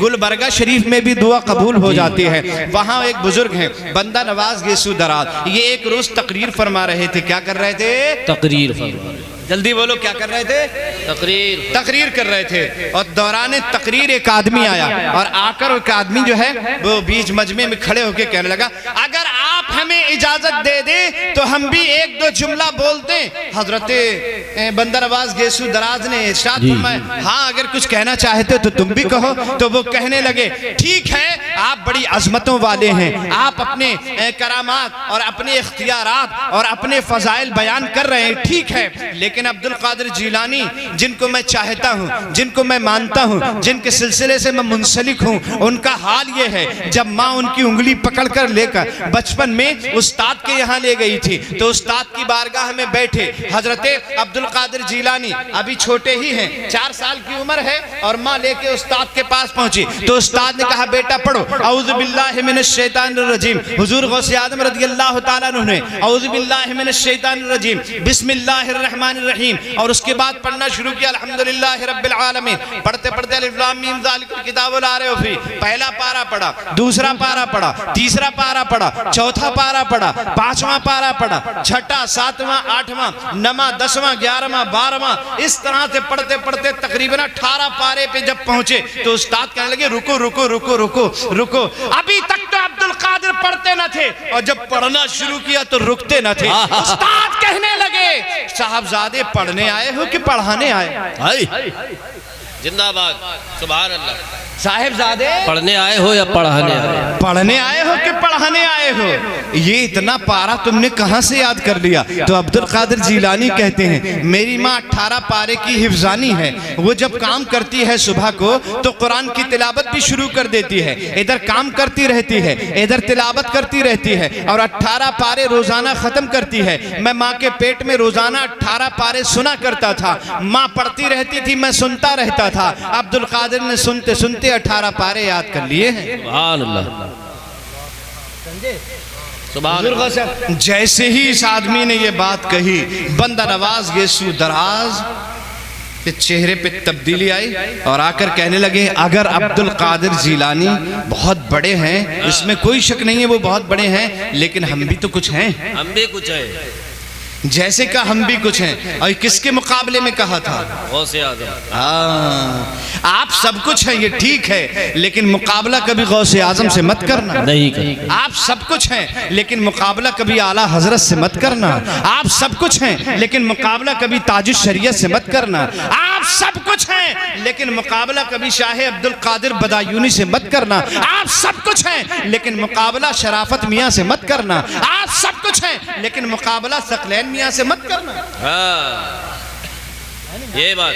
गुलबर्गा शरीफ में भी दुआ कबूल हो जाती है। वहाँ एक बुजुर्ग हैं बंदा नवाज गेसू दराज, ये एक रोज तकरीर फरमा रहे थे। क्या कर रहे थे? तकरीर फरमा। जल्दी बोलो, क्या कर रहे थे? तकरीर कर रहे थे। और दौरान तकरीर एक आदमी आया और आकर एक आदमी जो है वो बीच मजमे में खड़े होकर कहने लगा, अगर आप हमें इजाजत दे दें तो हम भी एक दो जुमला बोलते। हजरत बंदा नवाज गेसू दराज ने इरशाद फरमाया, हाँ अगर कुछ कहना चाहते तो तुम भी कहो। तो वो कहने लगे, ठीक है आप बड़ी अजमतों वाले हैं, आप अपने करामात और अपने इख्तियारात और अपने फजाइल बयान कर रहे हैं, ठीक है, लेकिन अब्दुल कादिर जीलानी जिनको मैं चाहता हूं, जिनको मैं मानता हूं, जिनके सिलसिले से मैं मुंसलिक हूं, उनका हाल ये है, जब माँ उनकी उंगली पकड़कर लेकर बचपन में उस्ताद के यहाँ ले गई थी तो उस्ताद की बारगाह में बैठे हजरत अब्दुल कादिर जीलानी अभी छोटे ही हैं, 4 साल की उम्र है, और माँ लेके उस्ताद के पास पहुंची तो उस्ताद ने कहा, बेटा पढ़ो औज़ु बिल्लाहि मिनश शैतानिर रजीम। हुजूर गौसे आजम रज़ियल्लाहु ताला अन्हु ने औज़ु बिल्लाहि मिनश शैतानिर रजीम बिस्मिल्लाहिर रहमानिर रहीम, और उसके बाद पढ़ना शुरू किया अल्हम्दुलिल्लाहि रब्बिल आलमीन। पढ़ते पढ़ते अलिफ लाम मीम ज़ालिकल किताबु ला रैब फीह, पहला पारा पढ़ा, दूसरा पारा पढ़ा, तीसरा पारा पढ़ा, चौथा पारा पढ़ा, 5वां पारा पढ़ा, 6वां 7वां 8वां 9वां 10वां 11वां 12वां, इस तरह से पढ़ते पढ़ते तकरीबन 18 पारे पे जब पहुंचे तो उस्ताद कहने लगे, रुको रुको रुको रुको रुको, अभी तक तो अब्दुल कादिर पढ़ते न थे और जब पढ़ना शुरू किया तो रुकते न थे। उस्ताद कहने लगे, साहबजादे पढ़ने आए हो कि पढ़ाने आए? जिंदाबाद, सुभान अल्लाह। साहिबजादे पढ़ने आए हो या पढ़ाने आए? पढ़ने आए हो कि पढ़ाने आए हो? ये इतना पारा तुमने कहां से याद कर लिया? तो अब्दुल कादिर जीलानी कहते हैं, मेरी माँ 18 पारे की हिफ्जानी है, वो जब काम करती है सुबह को तो कुरान की तिलावत भी शुरू कर देती है, इधर काम करती रहती है, इधर तिलावत करती रहती है और 18 पारे रोजाना खत्म करती है। मैं माँ के पेट में रोजाना 18 पारे सुना करता था, माँ पढ़ती रहती थी, मैं सुनता रहता था। अब्दुल कादिर ने सुनते सुनते 18 पारे याद कर लिए हैं। सुभान अल्लाह, सुभान अल्लाह। जैसे ही इस आदमी ने ये बात कही, बंदा नवाज गेसू दराज के चेहरे पे तब्दीली आई और आकर कहने लगे, अगर अब्दुल कादिर जीलानी बहुत बड़े हैं, इसमें कोई शक नहीं है, वो बहुत बड़े हैं, लेकिन हम भी तो कुछ हैं। हम भी कुछ है। जैसे का हम भी कुछ हैं। और किसके मुकाबले में कहा था? गौसे आज़म। आप सब कुछ हैं, ये ठीक है, लेकिन मुकाबला कभी गौसे आजम से मत करना। नहीं करना। आप सब कुछ हैं, लेकिन मुकाबला कभी आला हजरत से मत करना। आप सब कुछ हैं, लेकिन मुकाबला कभी ताजुश शरीयत से मत करना। आप सब कुछ हैं, लेकिन मुकाबला कभी शाह अब्दुल कादिर बदायूनी से मत करना। आप सब कुछ हैं, लेकिन मुकाबला शराफत मियाँ से मत करना। आप सब कुछ हैं, लेकिन मुकाबला सकलैन मियाँ से मत करना। ये बात,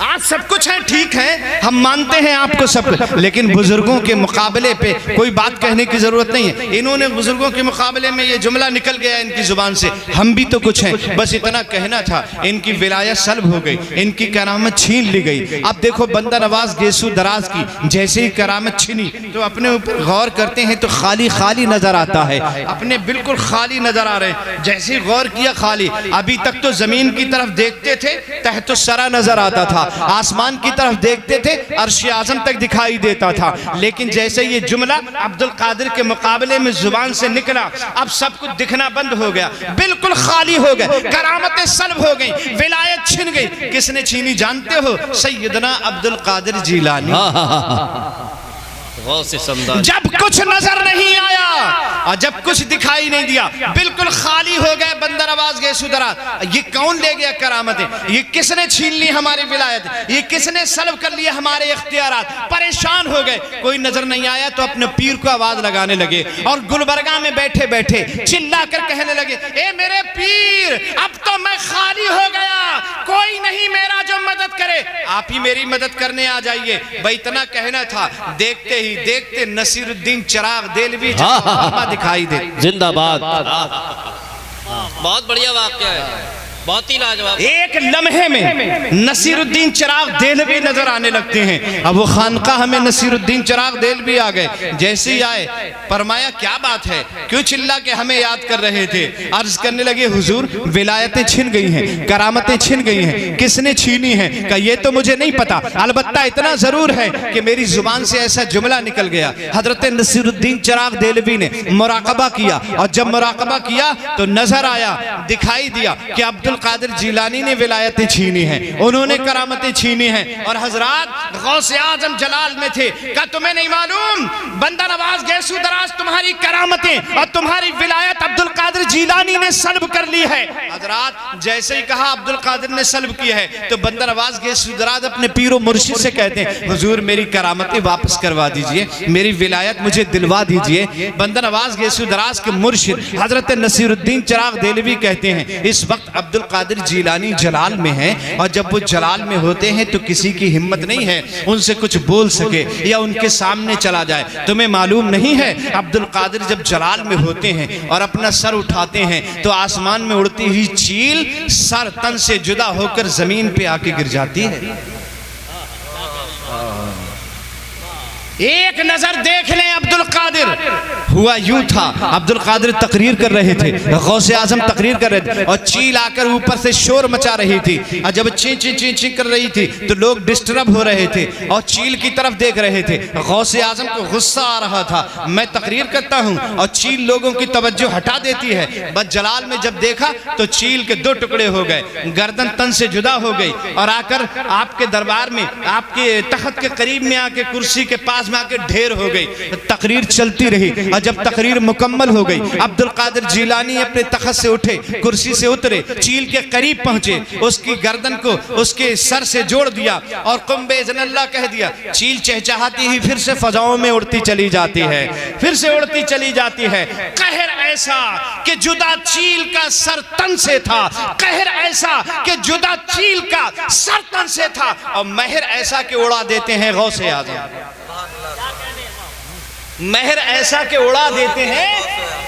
आप सब कुछ हैं, ठीक है, हम मानते हैं आपको सब, लेकिन बुजुर्गों के मुकाबले पे कोई बात कहने की जरूरत नहीं है। इन्होंने बुजुर्गों के मुकाबले में ये जुमला निकल गया इनकी जुबान से, हम भी तो कुछ हैं, बस इतना कहना था। इनकी विलायत सल्ब हो गई, इनकी करामत छीन ली गई। अब देखो बंदा नवाज गेसू दराज की जैसे ही करामत छीनी तो अपने ऊपर गौर करते हैं तो खाली खाली नजर आता है, अपने बिल्कुल खाली नजर आ रहे हैं। जैसे ही गौर किया, खाली। अभी तक तो जमीन की तरफ देखते थे, तहत सरा नजर आता था, आसमान की तरफ देखते थे, अर्श आज़म तक दिखाई देता था, लेकिन जैसे ये जुमला अब्दुल कादिर के मुकाबले में जुबान से निकला, अब सब कुछ दिखना बंद हो गया, बिल्कुल खाली हो गए, करामतें सल्ब हो गई, विलायत छिन गई। किसने छीनी जानते हो? सैयदना अब्दुल कादिर जीलानी। जब कुछ नजर नहीं आया और जब कुछ दिखाई नहीं दिया, बिल्कुल खाली हो गए बंदा नवाज गेसू दराज। ये कौन ले गया करामतें? ये किसने छीन ली हमारी विलायत? ये किसने सल्ब कर लिया हमारे इख्तियारात? परेशान हो गए, कोई नजर नहीं आया तो अपने पीर को आवाज लगाने लगे और गुलबर्गा में बैठे बैठे चिल्ला कर कहने लगे, ए मेरे पीर, अब तो मैं खाली हो गया, कोई नहीं मेरा जो मदद करे, आप ही मेरी मदद करने आ जाइए। भाई इतना कहना था, देखते ही देखते नसीरुद्दीन चिराग देलवी दिखाई दे। जिंदाबाद। बहुत बढ़िया वाक़या है। बहुत ही लाजवाब। एक लम्हे में नसीरुद्दीन चिराग देलवी नजर आने लगते हैं। अब वो खानकाह में नसीरुद्दीन चिराग देलवी आ गए। जैसे ही आए फरमाया क्या बात है, क्यों चिल्ला के हमें याद कर रहे थे? अर्ज करने लगे हुजूर विलायतें छिन गई हैं, करामतें छिन गई हैं, किसने छीनी है? कहा ये तो मुझे नहीं पता, अलबत्ता इतना जरूर है कि मेरी जुबान से ऐसा जुमला निकल गया। हजरत नसीरुद्दीन चिराग देलवी ने मुराकबा किया और जब मुराकबा किया तो नजर आया, दिखाई दिया कि अब्दुल कादिर जिलानी ने विलायतें छीनी हैं, उन्होंने करामतें छीनी हैं। और हजरात गौसे आजम जलाल में थे। क्या तुम्हें नहीं मालूम बंदा नवाज गैसू दराज तुम्हारी करामतें और तुम्हारी विलायत अब्दुल कादिर जिलानी ने सल्ब कर ली है। हजरात जैसे ही कहा अब्दुल कादिर ने सल्ब किया है तो बंदा नवाज गैसू दराज अपने पीरो मुर्शिद से कहते हैं हुजूर मेरी करामतें वापस करवा दीजिए, मेरी विलायत मुझे दिलवा दीजिए। बंदा नवाज गैसू दराज के मुर्शिद हजरत नसीरुद्दीन चिराग देलवी कहते हैं इस वक्त अब्दुल कादिर जिलानी जलाल में हैं और जब वो जलाल में होते हैं तो किसी की हिम्मत नहीं है उनसे कुछ बोल सके या उनके सामने चला जाए। तुम्हें मालूम नहीं है अब्दुल कादिर जब जलाल में होते हैं और अपना सर उठाते हैं तो आसमान में उड़ती हुई चील सर तन से जुदा होकर जमीन पे आके गिर जाती है। एक नजर देख लें अब्दुल कादिर। हुआ यूं था, अब्दुल कादिर तकरीर कर रहे थे, गौसे आजम तकरीर कर रहे थे और चील आकर ऊपर से शोर मचा रही थी और जब ची ची ची ची कर रही थी तो लोग डिस्टर्ब हो रहे थे और चील की तरफ देख रहे थे। गौसे आजम को गुस्सा आ रहा था, मैं तकरीर करता हूं और चील लोगों की तवज्जो हटा देती है। बस जलाल में जब देखा तो चील के दो टुकड़े हो गए, गर्दन तन से जुदा हो गई और आकर आपके दरबार में आपके तख्त के करीब में आके कुर्सी के पास में आके ढेर हो गई। तकरीर चलती रही और जब तकरीर मुकम्मल हो गई अब्दुल कादिर जिलानी अपने तख्त से उठे, कुर्सी से उतरे, चील के करीब पहुंचे, उसकी गर्दन को उसके सर से जोड़ दिया और कुंबे इज़्निल्लाह कह दिया। चील चहचहाती ही फिर से फजाओं में उड़ती चली जाती है, फिर से उड़ती चली जाती है। कहर ऐसा कि जुदा चील का सर तन से था, कहर ऐसा कि जुदा चील का सर तन से था और महर ऐसा कि उड़ा देते हैं गौसे आज़म, महर ऐसा के उड़ा देते हैं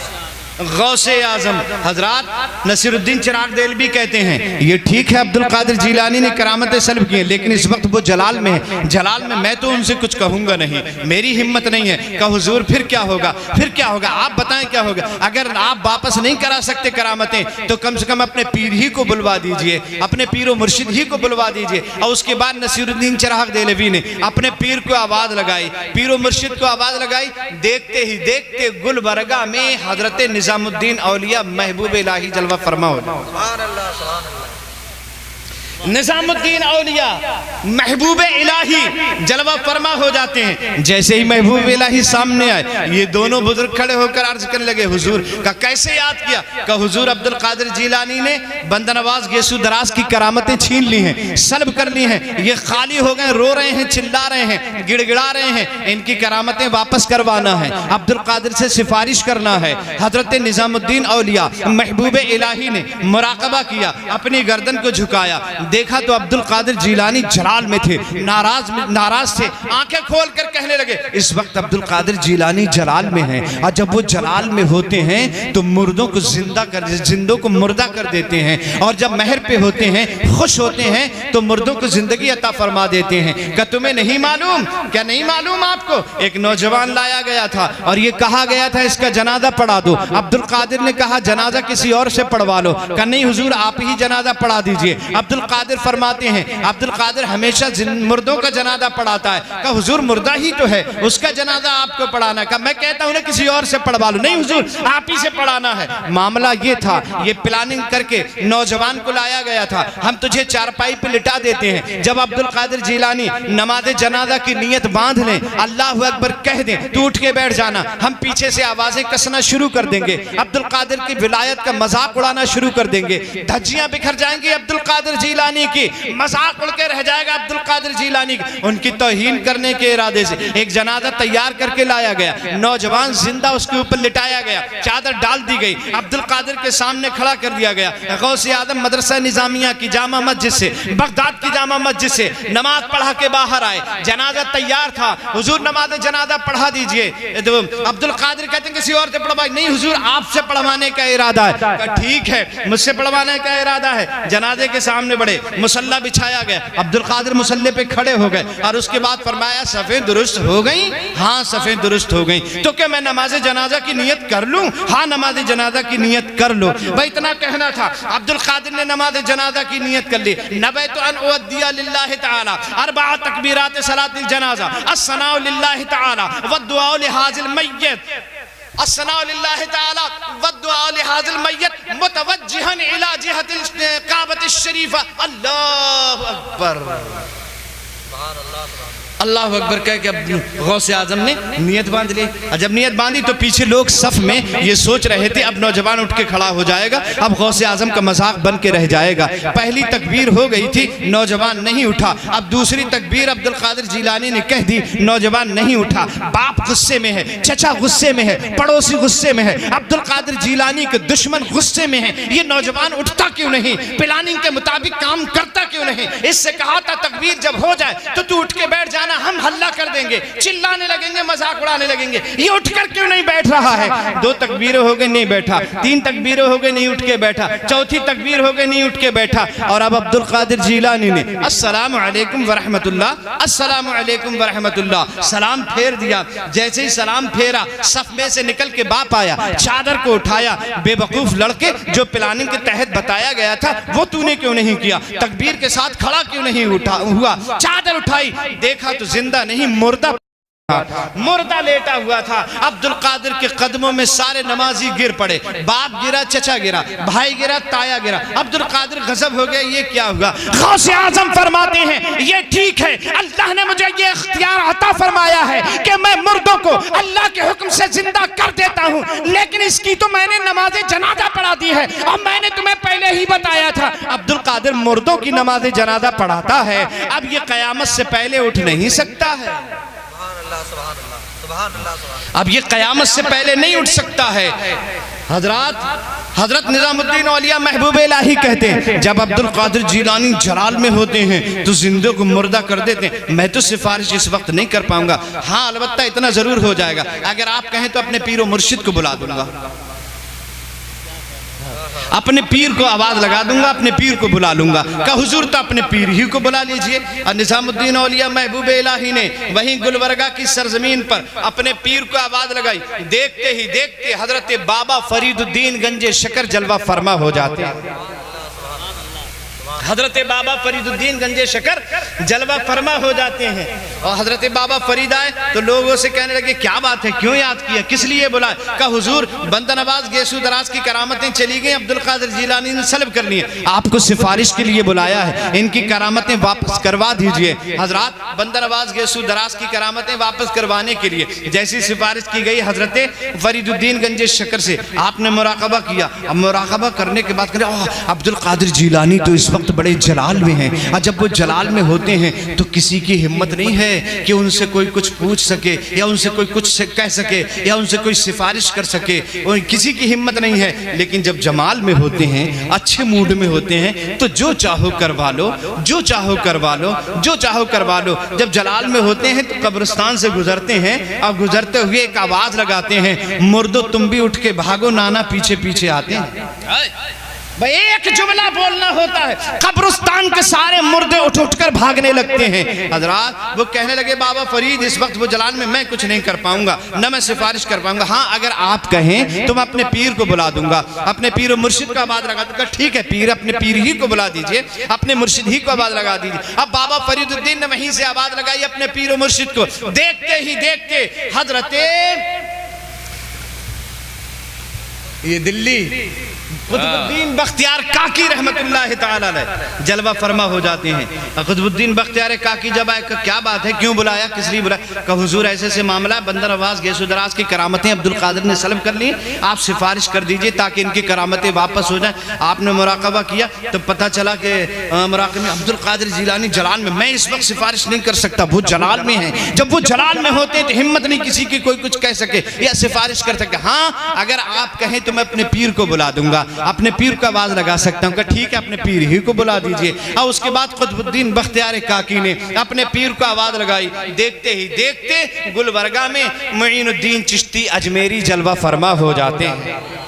गौसे आजम। हजरात नसीरुद्दीन चिराग देलवी कहते हैं ये ठीक है अब्दुल कादिर जिलानी ने करामतें सल्ब की, लेकिन इस वक्त वो जलाल में है, जलाल में मैं तो उनसे कुछ कहूंगा नहीं, मेरी हिम्मत नहीं है। कहा हुजूर फिर क्या होगा, फिर क्या होगा, आप बताएं क्या होगा। अगर आप वापस नहीं करा सकते करामतें तो कम से कम अपने पीर ही को बुलवा दीजिए, अपने पीरो मुर्शिद ही को बुलवा दीजिए। और उसके बाद नसीरुद्दीन चिराग देलवी ने अपने पीर को आवाज लगाई, पीरो मुर्शिद को आवाज लगाई। देखते ही देखते गुलबरगा में हजरत निजामुद्दीन औलिया महबूब इलाही जलवा फरमा हो। निजामुद्दीन औलिया महबूब इलाही जलवा फरमा हो जाते हैं। जैसे ही महबूब इलाही सामने आए ये दोनों बुजुर्ग खड़े होकर अर्ज करने लगे हुजूर का कैसे याद किया? का हुजूर अब्दुल कादिर जिलानी ने बंदा नवाज गैसू दराज की करामतें छीन ली हैं, सल्ब कर ली हैं, ये खाली हो गए, रो रहे हैं, चिल्ला रहे हैं, गिड़गिड़ा रहे हैं, इनकी करामतें वापस करवाना है, अब्दुल कादिर से सिफारिश करना है। हजरत निजामुद्दीन औलिया महबूब इलाही ने मुराकबा किया, अपनी गर्दन को झुकाया, देखा तो अब्दुल कादिर जिलानी जलाल में थे, नाराज थे, आंखें खोलकर कहने लगे इस वक्त अब्दुल कादिर जिलानी जलाल में हैं और जब वो जलाल में होते हैं तो मुर्दों को जिंदा कर, जिंदों को मुर्दा कर देते हैं और जब महर पे होते हैं, खुश होते हैं तो मुर्दों को जिंदगी अता फरमा देते हैं। क्या तुम्हें नहीं मालूम? क्या नहीं मालूम आपको? एक नौजवान लाया गया था और ये कहा गया था इसका जनाजा पढ़ा दो। अब्दुल कादिर ने कहा जनाजा किसी और से पढ़वा लो। कहा नहीं हुजूर आप ही जनाजा पढ़ा दीजिए। अब्दुल कादिर फरमाते हैं अब्दुल कादिर हमेशा मुर्दों का जनाजा पढ़ाता है। कहा हुजूर मुर्दा ही तो है, उसका जनाजा आपको पढ़ाना है। कहा मैं कहता हूं ना किसी और से पढ़वा लो। नहीं हुजूर आप ही से पढ़ाना है। मामला ये था, ये प्लानिंग करके नौजवान को लाया गया था, हम तुझे चारपाई पे लिटा देते हैं, जब अब्दुल कादिर जिलानी नमाज जनाजा की नियत बांध लें, अल्लाह अकबर कह दें, तू उठ के बैठ जाना, हम पीछे से आवाजें कसना शुरू कर देंगे, अब्दुल कादिर की विलायत का मजाक उड़ाना शुरू कर देंगे, धज्जियां बिखर जाएंगी अब्दुल कादिर जिलानी जीलानी की मजाक उड़ के रह जाएगा। अब्दुल कादिर जीलानी उनकी तौहीन करने के इरादे से एक जनाजा तैयार करके लाया गया, नौजवान जिंदा उसके ऊपर लिटाया गया, चादर डाल दी गई, अब्दुल कादिर के सामने खड़ा कर दिया गया। गौसे आजम मदरसा निजामिया की जामा मस्जिद से, बगदाद की जामा मस्जिद से नमाज पढ़ा के बाहर आए, जनाजा तैयार था, हुजूर नमाज जनाजा पढ़ा दीजिए। तो अब्दुल कादिर कहते हैं किसी और से पढ़वाई, नहीं हुजूर आपसे पढ़वाने का इरादा है। ठीक है, मुझसे पढ़वाने का इरादा है। जनाजे के सामने बड़े, मुसल्ला बिछाया गया, अब्दुल कादिर मुसल्ले पे खड़े हो गए और उसके बाद फरमाया सफ़ें दुरुस्त हो गई? हाँ सफ़ें दुरुस्त हो गई। तो क्या मैं नमाज जनाजा की नियत कर लूं? हाँ नमाज जनाजा की नियत कर लो। भाई इतना कहना था। अब्दुल कादिर ने नमाज जनाजा की नियत कर ली। नबैतु अन उअद्दिया लिल्लाहि तआला अरबअ तकबीरात सलातिल जनाजा अस्सनाउ लिल्लाहि तआला वद्दुआ लिहाजिल मय्यत अस्सनाउ लिल्लाहि तआला वद्दुआ लिहाजिल मय्यत मुतवज्जिहन इला जिहतिल काबतिश शरीफा। अल्लाहु अकबर, अल्लाह अकबर कह के गौसे आजम ने नियत बांध ली। और जब नियत बांधी तो पीछे लोग सफ में ये सोच रहे थे अब नौजवान उठ के खड़ा हो जाएगा, अब गौसे आजम का मजाक बन के रह जाएगा। पहली तकबीर हो गई थी, नौजवान नहीं उठा। अब दूसरी तकबीर अब्दुल कादिर जीलानी ने कह दी, नौजवान नहीं उठा। बाप गुस्से में है, चचा गुस्से में है, पड़ोसी गुस्से में है, अब्दुल कादिर जीलानी के दुश्मन गुस्से में है। ये नौजवान उठता क्यों नहीं? प्लानिंग के मुताबिक काम करता क्यों नहीं? इससे कहा था तकबीर जब हो जाए तो तू उठ के बैठ जाना, हम हल्ला कर देंगे, चिल्लाने लगेंगे, मजाक उड़ाने लगेंगे। ये उठकर क्यों नहीं बैठ रहा है? दो तकबीरें हो गई नहीं बैठा, तीन तकबीरें हो गई नहीं उठ के बैठा, चौथी तकबीर हो गई नहीं उठ के बैठा। और अब अब्दुल कादिर जीलानी ने अस्सलामु अलैकुम व रहमतुल्लाह, अस्सलामु अलैकुम व रहमतुल्लाह सलाम फेर दिया। जैसे ही सलाम फेरा, सफ में से निकल के बाप आया, चादर को उठाया। बेवकूफ लड़के, जो प्लानिंग के तहत बताया गया था वो तूने क्यों नहीं किया? तकबीर के साथ खड़ा क्यों नहीं हुआ? चादर उठाई, देखा तो जिंदा नहीं मुर्दा लेटा हुआ था। अब्दुल कादिर के कदमों में सारे नमाजी गिर पड़े, बाप गिरा, चचा गिरा, भाई गिरा, ताया गिरा। अब्दुल कादिर गजब हो गया, ये क्या हुआ? गौसे आजम फरमाते हैं ये ठीक है, अल्लाह ने मुझे ये इख्तियार अता फरमाया है कि मैं मुर्दों को अल्लाह के हुक्म से जिंदा कर देता हूँ, लेकिन इसकी तो मैंने नमाज जनाजा पढ़ा दी है और मैंने तुम्हें पहले ही बताया था। अब्दुल कादिर मुर्दों की नमाज जनाजा पढ़ाता है, अब ये कयामत से पहले उठ नहीं सकता है। अब ये कयामत से पहले नहीं उठ सकता है। हजरत निजामुद्दीन औलिया महबूब इलाही कहते हैं जब अब्दुल कादिर जीलानी जलाल में होते हैं तो जिंदों को मुर्दा कर देते हैं। मैं तो सिफारिश इस वक्त नहीं कर पाऊंगा, हाँ अलबत्ता इतना जरूर हो जाएगा, अगर आप कहें तो अपने पीर व मुर्शिद को बुला दूंगा, अपने पीर को आवाज लगा दूंगा, अपने पीर को बुला लूंगा। का हुजूर तो अपने पीर ही को बुला लीजिए। और निजामुद्दीन औलिया महबूब इलाही ने वहीं गुलबर्गा की सरजमीन पर अपने पीर को आवाज लगाई। देखते ही देखते हजरत बाबा फरीदुद्दीन गंजे शकर जलवा फरमा हो जाते हैं। हजरत बाबा फरीदुद्दीन गंजे शकर जलवा फरमा हो जाते हैं। और हजरत बाबा फरीद आए तो लोगों से कहने लगे क्या बात है, क्यों याद किया, किस लिए बुलाए? का हुजूर बंदा नवाज गेसू दराज की करामतें चली गई, अब्दुल कादिर जीलानी ने सल्ब कर ली, आपको सिफारिश के लिए बुलाया है, इनकी करामतें वापस करवा दीजिए। हजरत बंदा नवाज गेसू दराज की करामतें वापस करवाने के लिए जैसी सिफारिश की गई हजरत फरीदुद्दीन गंजे शकर से, आपने मुराकबा किया। अब मुराकबा करने के बाद अब्दुल कादिर जीलानी तो इस वक्त बड़े जलाल में हैं, और जब वो जलाल में होते हैं तो किसी की हिम्मत नहीं है कि उनसे कोई कुछ पूछ सके या उनसे कोई कुछ कह सके या उनसे कोई सिफारिश कर सके, किसी की हिम्मत नहीं है। लेकिन जब जमाल में होते हैं, अच्छे मूड में होते हैं, तो जो चाहो करवा लो, जो चाहो करवा लो, जो चाहो करवा लो। जब जलाल में होते हैं तो कब्रिस्तान से गुजरते हैं और गुजरते हुए एक आवाज लगाते हैं, मुर्दो तुम भी उठ के भागो, नाना पीछे पीछे आते हैं। भाई एक जुमला बोलना होता है, कब्रिस्तान के सारे मुर्दे उठ उठकर भागने लगते हैं। हजरात वो कहने लगे बाबा फरीद इस वक्त वो जलाल में मैं कुछ नहीं कर पाऊंगा, न मैं सिफारिश कर पाऊंगा, हाँ अगर आप कहें तो मैं अपने पीर को बुला दूंगा, अपने पीर और मुर्शिद का आवाज लगा दूंगा। ठीक है पीर अपने पीर ही को बुला दीजिए, अपने मुर्शिद ही को आवाज लगा दीजिए। अब बाबा फरीदुद्दीन ने वहीं से आवाज लगाई अपने पीर और मुर्शिद को। देखते ही देखते हजरत ये दिल्ली कुतुबुद्दीन बख्तियार काकी रहमतुल्लाह ताला अलैह जलवा फरमा हो जाते हैं। कुतुबुद्दीन बख्तियार काकी जब आए, क्या बात है, क्यों बुलाया, किस लिए बुलाया? का हुजूर ऐसे से मामला, बंदर नवाज गैसो दराज की करामतें अब्दुल कादिर ने सल्ब कर ली, आप सिफारिश कर दीजिए ताकि इनकी करामतें वापस हो जाए। आपने मुराकबा किया तो पता चला कि मुराकबे अब्दुल कादिर जिलानी जलाल में, मैं इस वक्त सिफारिश नहीं कर सकता, वो जलाल में है। जब वो जलाल में होते हैं तो हिम्मत नहीं किसी की कोई कुछ कह सके या सिफारिश कर सके। हाँ, अगर आप कहें तो मैं अपने पीर को बुला दूंगा, अपने पीर को आवाज लगा सकता हूँ। ठीक है, अपने पीर ही को बुला दीजिए। और उसके बाद कुतुबुद्दीन बख्तियार काकी ने अपने पीर को आवाज लगाई। देखते ही देखते गुलबर्गा में मुईनुद्दीन चिश्ती अजमेरी जलवा फरमा हो जाते हैं।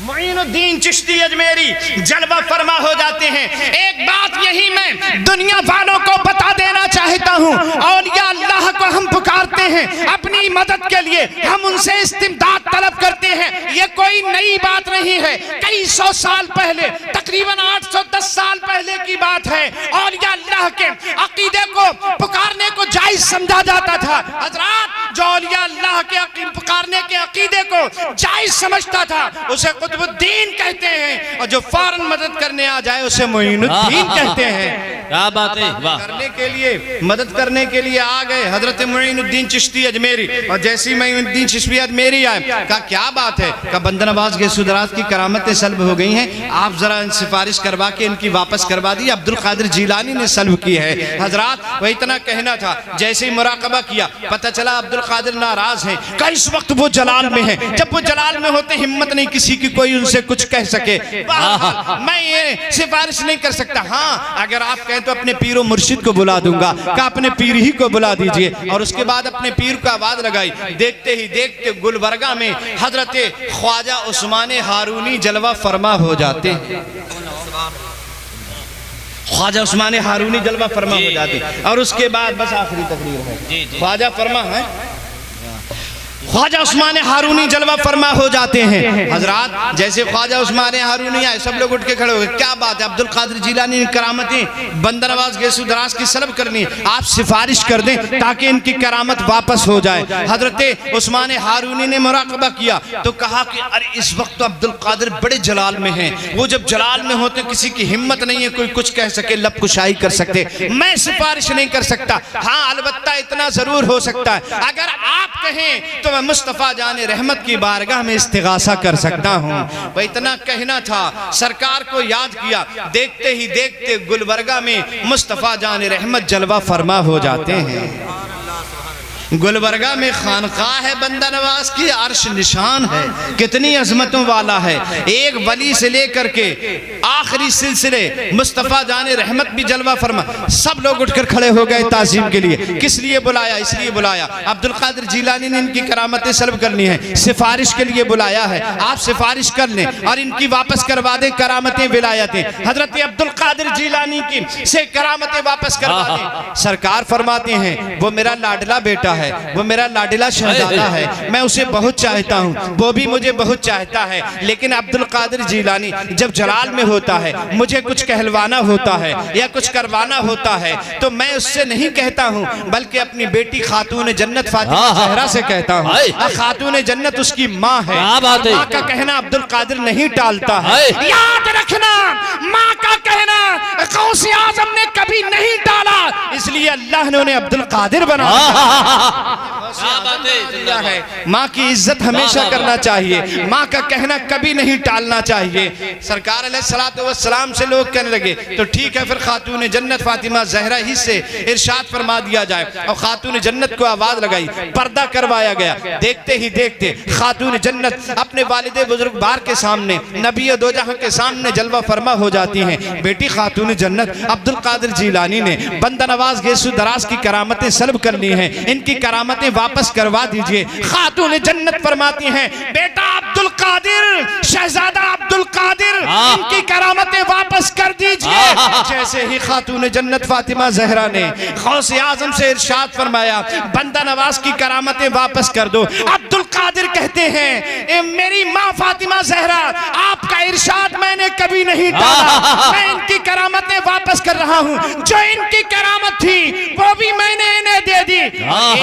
मुईनुद्दीन चिश्ती अजमेरी जलवा फरमा हो जाते हैं। एक बात यही मैं दुनिया वालों को बता देना चाहता हूँ, औलिया अल्लाह को हम पुकारते हैं अपनी मदद के लिए, हम उनसे इस्तिमदाद तलब करते हैं। ये कोई नई बात नहीं है, कई सौ साल पहले, तकरीबन 810 साल पहले की बात है। औलिया अल्लाह के अकीदे को पुकारने को जायज समझा जाता था। हजरात, जो औलिया अल्लाह के पुकारने के अकीदे को जायज समझता था उसे कुतुबुद्दीन कहते हैं, और जो फौरन मदद करने आ जाए उसे मुईनुद्दीन कहते हैं। क्या बात है, वाह। करने के लिए, मदद करने के लिए आ गए हजरत मुईनुद्दीन चिश्ती अजमेरी। और जैसे ही मुईनुद्दीन चिश्ती अजमेरी आए, कहा क्या बात है, कहा बंदर नवाज गैसो दराज की करामतें सल्ब हो गई हैं, आप जरा सिफारिश करवा के इनकी वापस करवा दी, अब्दुल कादिर जिलानी ने सल्ब की है। हजरात, वही इतना कहना था। जैसे ही मुराकबा किया, पता चला अब्दुल कादिर नाराज हैं, कहा इस वक्त वो जलाल में है। जब वो जलाल में होते हिम्मत नहीं किसी की कोई उनसे कुछ कह सके। मैं ये सिफारिश नहीं कर सकता। हाँ, अगर आप कहें तो अपने पीर और मुर्शिद को बुला दूंगा। कहा अपने पीर ही को बुला दीजिए। और उसके बाद अपने पीर को आवाज लगाई। देखते ही देखते गुलबर्गा में हजरत ख्वाजा उस्मान हारूनी जलवा फरमा हो जाते हैं। ख्वाजा उस्मान हारूनी जलवा फरमा हो जाते हैं। और उसके बाद बस आखिरी तकरीर है, ख्वाजा फरमा है, ख्वाजा उस्मान हारूनी जलवा फरमा हो जाते हैं। हजरात, जैसे ख्वाजा उस्मान हारूनी आए, सब लोग उठ के खड़े हो गए। क्या बात है, अब्दुल कादिर जिलानी ने करामतें बंदर नवाज गैसो दराज की सल्ब करनी, आप सिफारिश कर दें ताकि इनकी करामत वापस हो जाए। हजरत उस्मान हारूनी ने मुराकबा किया तो कहा कि अरे इस वक्त तो अब्दुल कादिर बड़े जलाल में हैं, वो जब जलाल में होते किसी की हिम्मत नहीं है कोई कुछ कह सके, लब कुशाई कर सकते, मैं सिफारिश नहीं कर सकता। हाँ, अलबत्ता इतना जरूर हो सकता है, अगर आप कहें तो मैं मुस्तफा जाने रहमत की बारगाह में इस्तिगासा कर सकता हूँ। वह इतना कहना था, सरकार को याद किया। देखते ही देखते गुलबर्गा में मुस्तफा जाने रहमत जलवा फरमा हो जाते हैं। गुलबर्गा में खानकाह है बंदा नवाज की, अर्श निशान है, कितनी अजमतों वाला है। एक वली से लेकर के आखिरी सिलसिले मुस्तफ़ा जाने रहमत भी जलवा फरमा। सब लोग उठकर खड़े हो गए ताज़ीम के लिए। किस लिए बुलाया? इसलिए बुलाया अब्दुल कादिर जिलानी ने इनकी करामतें सल्ब करनी है, सिफारिश के लिए बुलाया है। आप सिफारिश कर लें और इनकी वापस करवा दें करामतें विलायतें। हजरत अब्दुल कादिर जिलानी की से करामतें वापस करवा दें। सरकार फरमाते हैं वो मेरा लाडला बेटा है, वो मेरा लाडला शहजादा है, मैं उसे बहुत चाहता हूँ, वो भी मुझे बहुत चाहता है। लेकिन अब्दुल कादिर जिलानी जब जलाल में होता है, मुझे कुछ कहलवाना होता है या कुछ करवाना होता है तो मैं उससे नहीं कहता हूँ, बल्कि अपनी बेटी खातून जन्नत फातिमा ज़हरा से कहता हूँ। खातून जन्नत उसकी माँ है, माँ का कहना अब्दुल कादिर नहीं टालता है। याद रखना, माँ का कहना गौसे आज़म ने कभी नहीं टाला, इसलिए अल्लाह ने उन्हें अब्दुल कादिर बनाया है। माँ की इज्जत हमेशा करना चाहिए, माँ का कहना कभी नहीं टालना चाहिए। सरकार अलैहिस्सलातु वस्सलाम से लोग कहने लगे तो ठीक है, फिर खातून जन्नत फातिमा ज़हरा ही से इरशाद फरमा दिया जाए। और खातून जन्नत को आवाज लगाई, पर्दा करवाया गया। देखते ही देखते खातून जन्नत अपने वालिदे बुजुर्गवार के सामने, नबी दो जहां के सामने जलवा फरमा हो जाती हैं। बेटी खातून जन्नत अब्दुल कादिर जिलानी ने बंदा नवाज गैसो दराज की करामतें सल्ब कर ली हैं, इनकी करामतें वापस करवा दीजिए। खातून जन्नत फरमाती हैं बेटा अब्दुल कादिर, शहजादा अब्दुल कादिर, इनकी करामतें वापस कर दीजिए। जैसे ही खातून जन्नत फातिमा ज़हरा ने गौसे आज़म से इरशाद फरमाया बंदा नवाज की करामतें वापस कर दो, अब्दुल कादिर कहते हैं मेरी माँ फातिमा ज़हरा, आपका इरशाद मैंने कभी नहीं टाला, मैं इनकी करामतें वापस कर रहा हूँ। जो इनकी करामत थी वो भी मैंने इन्हें दे दी।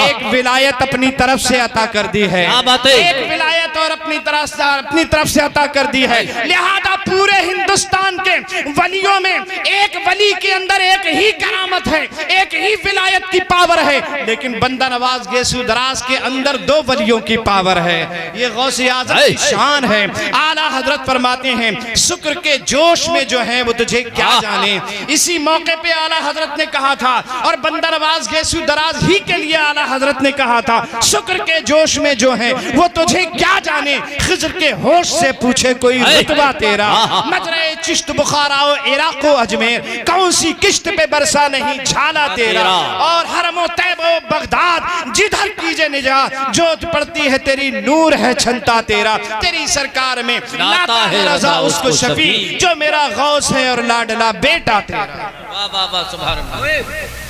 एक विलायत अपनी तरफ से अता कर दी है, एक विलायत और अपनी अपनी तरफ से अता कर दी है। लिहाजा पूरे हिंदुस्तान के वलियों में एक वली के अंदर एक ही करामत है, एक ही विलायत की पावर है, लेकिन बंदा नवाज गेसू दराज के अंदर दो वलियों की पावर है। ये गौसे आज़म की शान है। आला हजरत फरमाते हैं शुक्र के जोश में जो है वो तुझे क्या जाने। इसी मौके पे आला हजरत ने कहा था, और बंदा नवाज गेसू दराज ही के लिए आला हजरत ने कहा था, शुक्र के जोश में जो है वो तुझे क्या जाने। खिज़र के होश से पूछे कोई रुतबा तेरा, मजरे चिश्त बुखारा इराक़ो अजमेर, कौन सी किश्त पे बरसा नहीं झाला तेरा। और हरमो तैबो बगदाद जिधर कीजे निजात, जोत पड़ती है तेरी नूर है छंता तेरा। तेरी सरकार में लाता है रजा उसको शफी, जो मेरा गौस है और लाडला बेटा तेरा। वाह वाह वाह, सुभान अल्लाह।